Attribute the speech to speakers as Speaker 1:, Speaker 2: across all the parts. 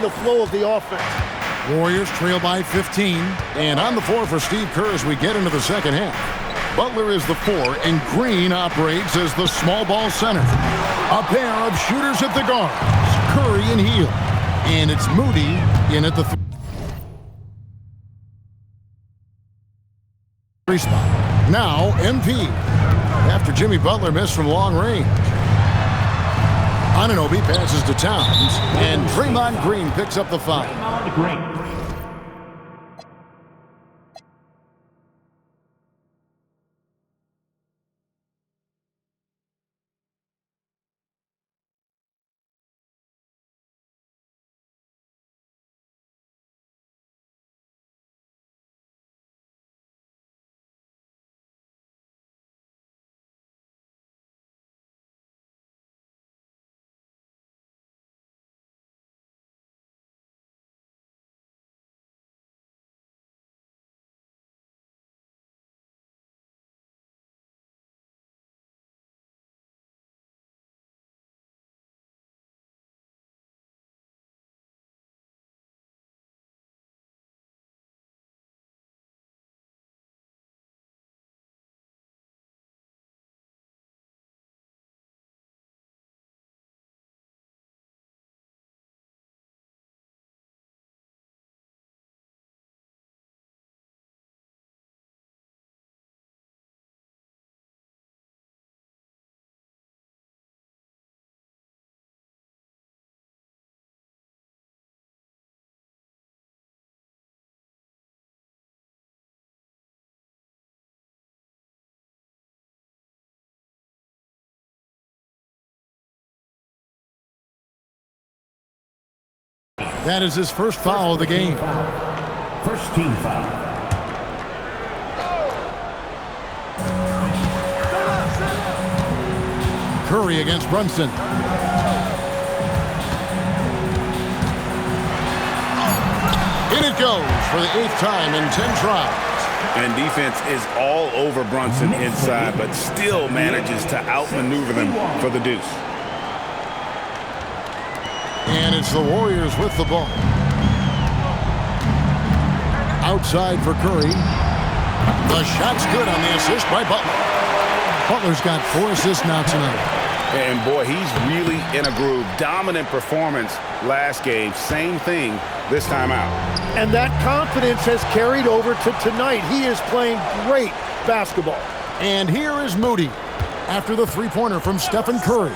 Speaker 1: the flow of the offense.
Speaker 2: Warriors trail by 15. And on the floor for Steve Kerr as we get into the second half. Butler is the 4, and Green operates as the small ball center. A pair of shooters at the guards, Curry and Hield. And it's Moody in at the 3 spot. Now MP. After Jimmy Butler missed from long range. Anunoby passes to Towns, and Draymond Green picks up the foul. That is his first foul of the game.
Speaker 3: First team foul.
Speaker 2: Curry against Brunson. In it goes for the 8th time in 10 tries.
Speaker 4: And defense is all over Brunson inside, but still manages to outmaneuver them for the deuce.
Speaker 2: And it's the Warriors with the ball. Outside for Curry. The shot's good on the assist by Butler. Butler's got 4 assists now tonight.
Speaker 4: And boy, he's really in a groove. Dominant performance last game. Same thing this time out.
Speaker 1: And that confidence has carried over to tonight. He is playing great basketball.
Speaker 2: And here is Moody after the three-pointer from Stephen Curry.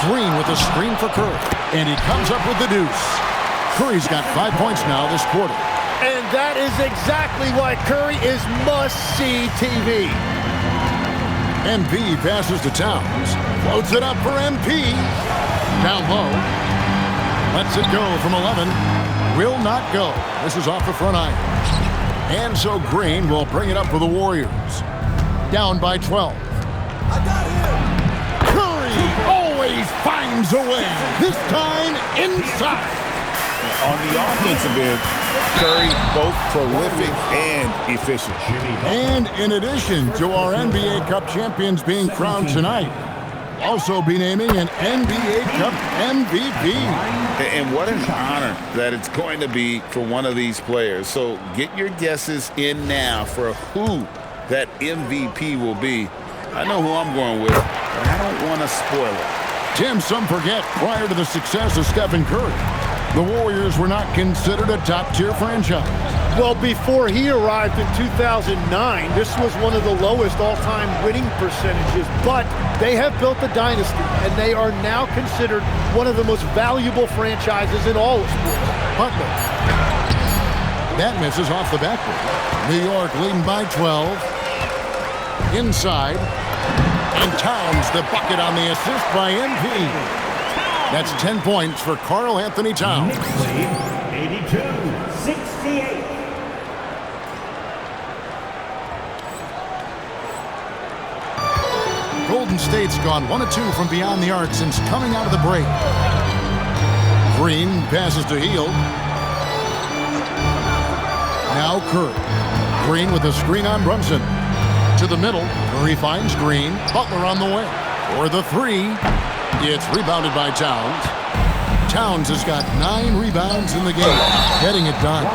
Speaker 2: Green with a screen for Curry. And he comes up with the deuce. Curry's got 5 points now this quarter.
Speaker 1: And that is exactly why Curry is must-see TV.
Speaker 2: MP passes to Towns. Floats it up for MP. Down low. Lets it go from 11. Will not go. This is off the front iron. And so Green will bring it up for the Warriors. Down by 12.
Speaker 1: I got him.
Speaker 2: Curry always finds a way. This time inside.
Speaker 4: On the offensive end, Curry both prolific and efficient.
Speaker 2: And in addition to our NBA Cup champions being crowned tonight, also be naming an NBA Cup MVP.
Speaker 4: And what an honor that it's going to be for one of these players. So get your guesses in now for who that MVP will be. I know who I'm going with, but I don't want to spoil it.
Speaker 2: Tim, some forget prior to the success of Stephen Curry, the Warriors were not considered a top-tier franchise.
Speaker 1: Well, before he arrived in 2009, this was one of the lowest all-time winning percentages, but they have built a dynasty, and they are now considered one of the most valuable franchises in all of sports.
Speaker 2: Butler. That misses off the backboard. New York leading by 12. Inside. And Towns the bucket on the assist by MP. That's 10 points for Karl Anthony Towns.
Speaker 3: 82-68.
Speaker 2: Golden State's gone 1 of 2 from beyond the arc since coming out of the break. Green passes to Hield. Now Curry. Green with a screen on Brunson. To the middle. Curry finds Green. Butler on the way. For the three, it's rebounded by Towns. Towns has got 9 rebounds in the game, getting it done.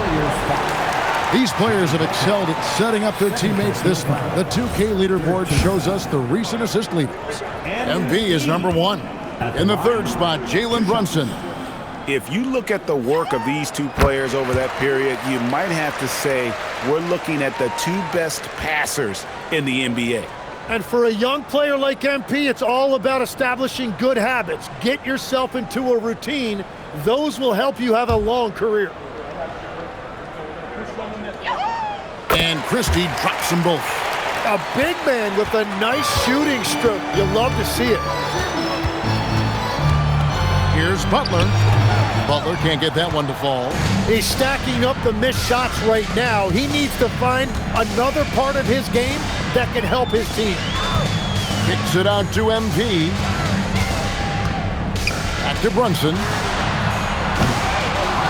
Speaker 2: These players have excelled at setting up their teammates this month. The 2K leaderboard shows us the recent assist leaders. MB is number 1. In the third spot, Jalen Brunson.
Speaker 5: If you look at the work of these two players over that period, you might have to say we're looking at the 2 best passers in the NBA.
Speaker 1: And for a young player like MP, it's all about establishing good habits. Get yourself into a routine. Those will help you have a long career.
Speaker 2: And Christie drops them both.
Speaker 1: A big man with a nice shooting stroke. You love to see it.
Speaker 2: Here's Butler. Butler can't get that one to fall.
Speaker 1: He's stacking up the missed shots right now. He needs to find another part of his game that can help his team.
Speaker 2: Kicks it out to MP. Back to Brunson.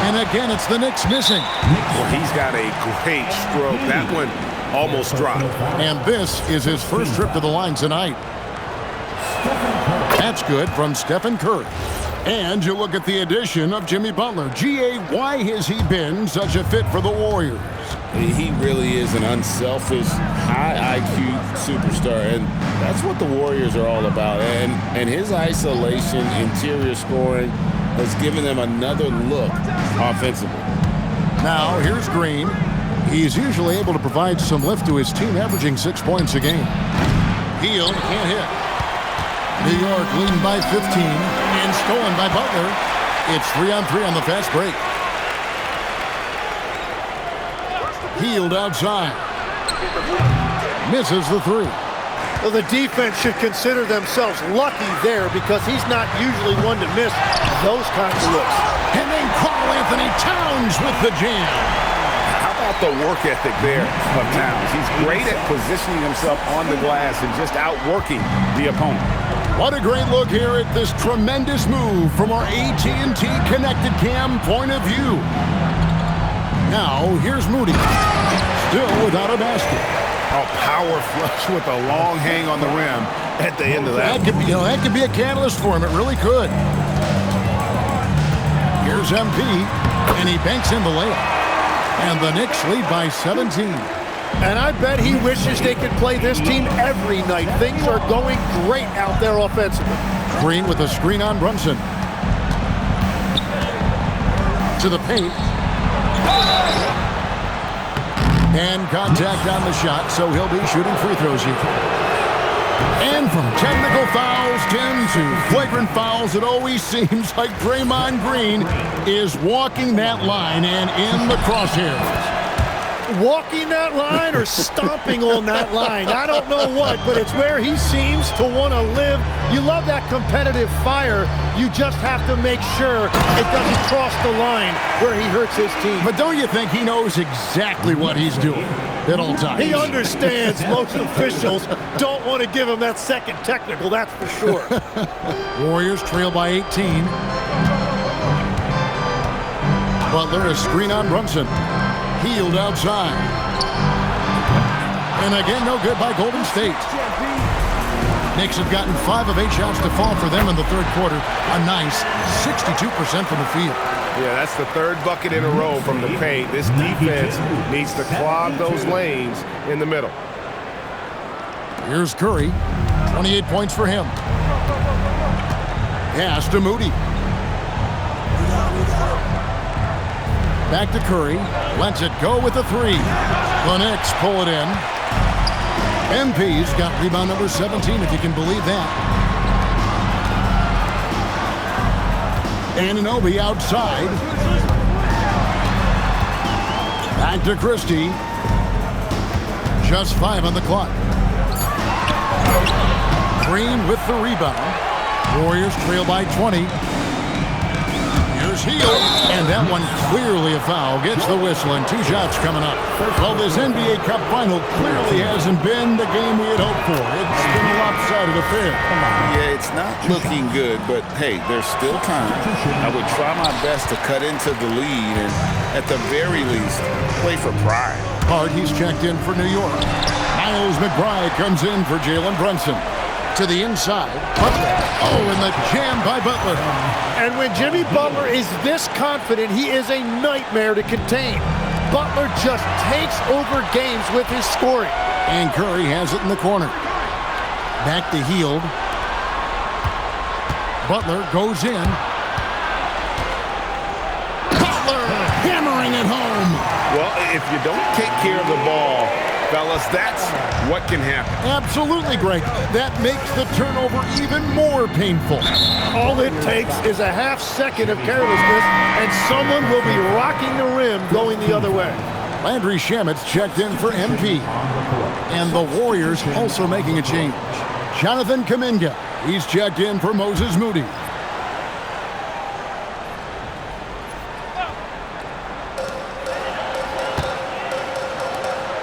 Speaker 2: And again, it's the Knicks missing.
Speaker 5: Well, he's got a great stroke. That one almost dropped.
Speaker 2: And this is his first trip to the line tonight. That's good from Stephen Curry. And you look at the addition of Jimmy Butler. G.A., why has he been such a fit for the Warriors?
Speaker 4: He really is an unselfish, high IQ superstar, and that's what the Warriors are all about. And his isolation, interior scoring has given them another look offensively.
Speaker 2: Now, here's Green. He's usually able to provide some lift to his team, averaging 6 points a game. Hield can't hit. New York leading by 15 and stolen by Butler. It's 3-on-3 on the fast break. Hield outside. Misses the 3.
Speaker 1: Well, the defense should consider themselves lucky there because he's not usually one to miss those kinds of looks.
Speaker 2: And then Karl Anthony Towns with the jam.
Speaker 5: How about the work ethic there of Towns? He's great at positioning himself on the glass and just outworking the opponent.
Speaker 2: What a great look here at this tremendous move from our AT&T Connected Cam point of view. Now, here's Moody. Still without a basket.
Speaker 5: A power flush with a long hang on the rim at the end of that.
Speaker 2: That could be a catalyst for him. It really could. Here's MP, and he banks in the layup. And the Knicks lead by 17.
Speaker 1: And I bet he wishes they could play this team every night. Things are going great out there offensively.
Speaker 2: Green with a screen on Brunson. To the paint. And contact on the shot, so he'll be shooting free throws here. And from technical fouls, Tim, to flagrant fouls, it always seems like Draymond Green is walking that line and in the crosshairs.
Speaker 1: Walking that line or stomping on that line. I don't know what, but it's where he seems to want to live. You love that competitive fire. You just have to make sure it doesn't cross the line where he hurts his team.
Speaker 2: But don't you think he knows exactly what he's doing at all times?
Speaker 1: He understands most officials don't want to give him that second technical, that's for sure.
Speaker 2: Warriors trail by 18. Butler, a screen on Brunson. Hield outside. And again, no good by Golden State. Knicks have gotten 5 of 8 shots to fall for them in the third quarter. A nice 62% from the field.
Speaker 5: Yeah, that's the third bucket in a row from the paint. This defense needs to clog those lanes in the middle.
Speaker 2: Here's Curry. 28 points for him. Pass to Moody. Back to Curry. Lets it go with the 3. The Knicks pull it in. MP's got rebound number 17, if you can believe that. Anunoby outside. Back to Christie. Just 5 on the clock. Green with the rebound. Warriors trail by 20. Hield, and that one clearly a foul. Gets the whistle, and 2 shots coming up. Well, this NBA Cup final clearly hasn't been the game we had hoped for. It's been a lopsided affair.
Speaker 4: Yeah, it's not looking good, but hey, there's still time. I would try my best to cut into the lead and, at the very least, play for pride.
Speaker 2: Hart, he's checked in for New York. Miles McBride comes in for Jalen Brunson. To the inside. Butler. Oh, and the jam by Butler.
Speaker 1: And when Jimmy Butler is this confident, he is a nightmare to contain. Butler just takes over games with his scoring.
Speaker 2: And Curry has it in the corner. Back to Hield. Butler goes in. Butler hammering it home.
Speaker 5: Well, if you don't take care of the ball, fellas, that's what can happen.
Speaker 2: Absolutely, Greg. That makes the turnover even more painful.
Speaker 1: All it takes is a half second of carelessness, and someone will be rocking the rim going the other way.
Speaker 2: Landry Shamit's checked in for MP. And the Warriors also making a change. Jonathan Kuminga. He's checked in for Moses Moody.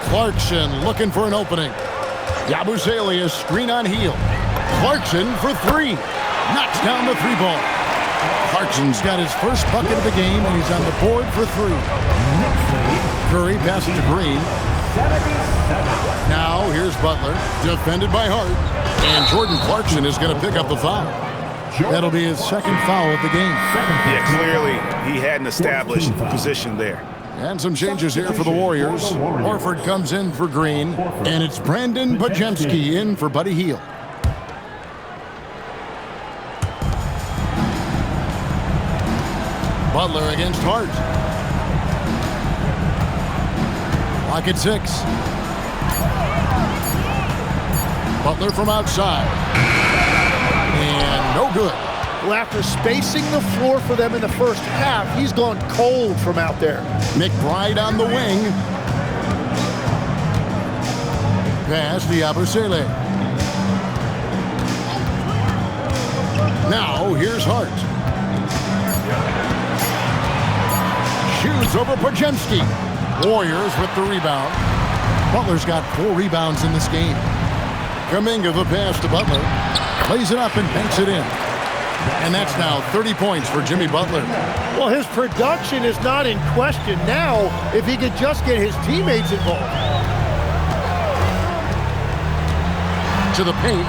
Speaker 2: Clarkson looking for an opening. Yabusele screen on Hield. Clarkson for three. Knocks down the three ball. Clarkson's got his first bucket of the game, and he's on the board for three. Curry passes to Green. Now here's Butler, defended by Hart. And Jordan Clarkson is going to pick up the foul. That'll be his second foul of the game.
Speaker 5: Yeah, clearly he had an established position there.
Speaker 2: And some changes here for the Warriors. Horford comes in for Green, and it's Brandon Podziemski in for Buddy Hield. Butler against Hart. Clock at 6. Butler from outside. And no good.
Speaker 1: Well, after spacing the floor for them in the first half, he's gone cold from out there.
Speaker 2: McBride on the wing. Pass to Yabusele. Now here's Hart. Shoots over Podziemski. Warriors with the rebound. Butler's got 4 rebounds in this game. Kuminga the pass to Butler. Plays it up and banks it in. And that's now 30 points for Jimmy Butler.
Speaker 1: Well, his production is not in question now if he could just get his teammates involved.
Speaker 2: To the paint.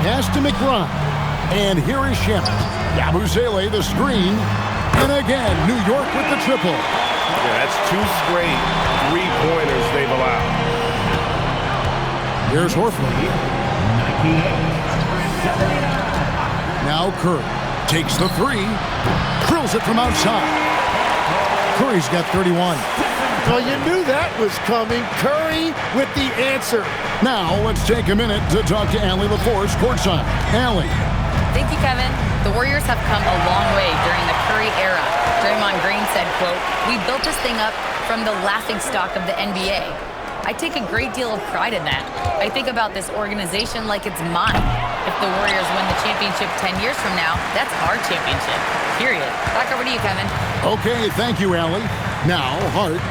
Speaker 2: Pass to McBride. And here is Shamet. Yabusele the screen. And again, New York with the triple.
Speaker 5: Yeah, that's 2 straight three-pointers they've allowed.
Speaker 2: Here's Horford. Now Curry takes the 3. Drills it from outside. Curry's got 31.
Speaker 1: Well, you knew that was coming. Curry with the answer.
Speaker 2: Now let's take a minute to talk to Allie LaForce courtside. Allie.
Speaker 6: Thank you, Kevin. The Warriors have come a long way during the Curry era. Draymond Green said, quote, "We built this thing up from the laughingstock of the NBA. I take a great deal of pride in that. I think about this organization like it's mine. If the Warriors win the championship 10 years from now, that's our championship, period." Back over to you, Kevin.
Speaker 2: Okay, thank you, Allie. Now Hart,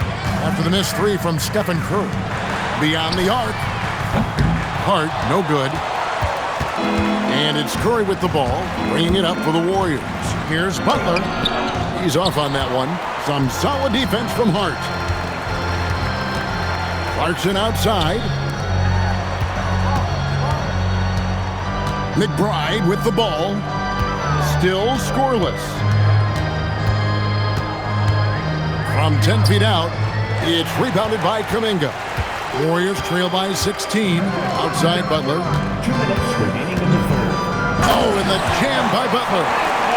Speaker 2: after the missed 3 from Stephen Curry. Beyond the arc. Hart, no good. And it's Curry with the ball, bringing it up for the Warriors. Here's Butler. He's off on that one. Some solid defense from Hart. Clarkson outside. McBride with the ball. Still scoreless. From 10 feet out, it's rebounded by Kuminga. Warriors trail by 16. Outside Butler.
Speaker 3: 2 minutes remaining in the third.
Speaker 2: Oh, and the jam by Butler.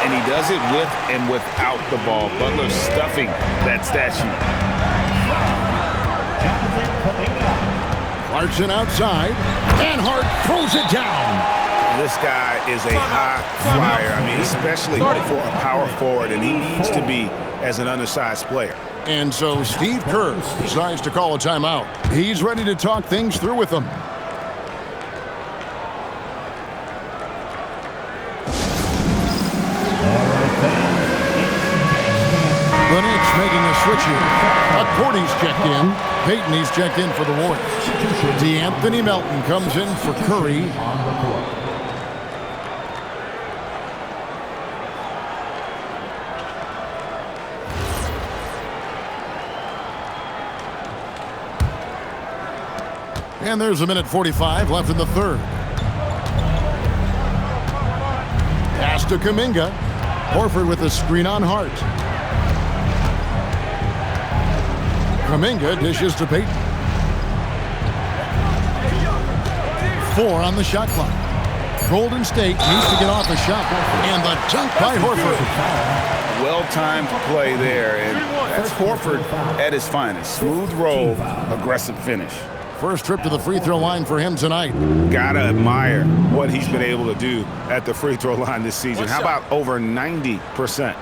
Speaker 5: And he does it with and without the ball. Butler stuffing that stat sheet.
Speaker 2: Clarkson outside. And Hart throws it down.
Speaker 5: This guy is a high flyer. I mean, especially for a power forward, and he needs to be as an undersized player.
Speaker 2: And so Steve Kerr decides to call a timeout. He's ready to talk things through with them. The Knicks making a switch here. Courtney's checked in. Peyton, he's checked in for the Warriors. DeAnthony Melton comes in for Curry. And there's a minute 45 left in the third. Pass to Kuminga. Horford with a screen on Hart. Kuminga dishes to Payton. 4 on the shot clock. Golden State needs to get off a shot. And the dunk by Horford.
Speaker 5: Well-timed play there, and that's Horford at his finest. Smooth roll, aggressive finish.
Speaker 2: First trip to the free throw line for him tonight.
Speaker 5: Gotta admire what he's been able to do at the free throw line this season. How about over 90%?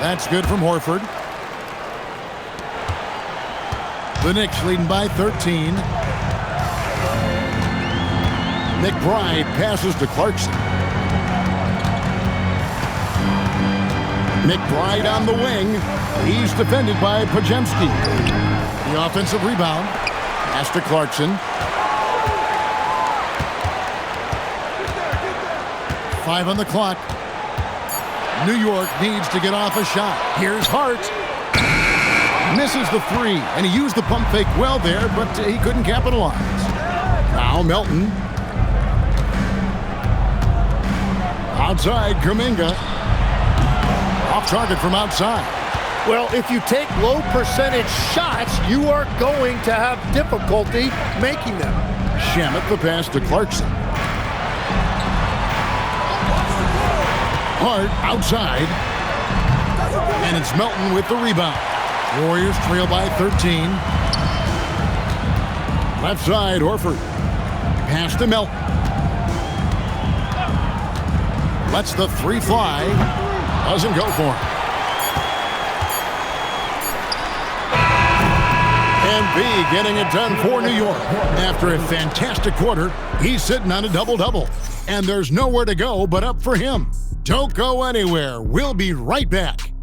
Speaker 2: That's good from Horford. The Knicks leading by 13. McBride passes to Clarkson. McBride on the wing. He's defended by Podziemski. The offensive rebound. Pass to Clarkson. 5 on the clock. New York needs to get off a shot. Here's Hart. Misses the 3, and he used the pump fake well there, but he couldn't capitalize. Now Melton. Outside, Kuminga. Off target from outside.
Speaker 1: Well, if you take low percentage shots, you are going to have difficulty making them.
Speaker 2: Shamet the pass to Clarkson. Hart outside. And it's Melton with the rebound. Warriors trail by 13. Left side, Horford. Pass to Melton. Lets the 3 fly. Doesn't go for it. And B getting it done for New York. After a fantastic quarter, he's sitting on a double-double. And there's nowhere to go but up for him. Don't go anywhere. We'll be right back.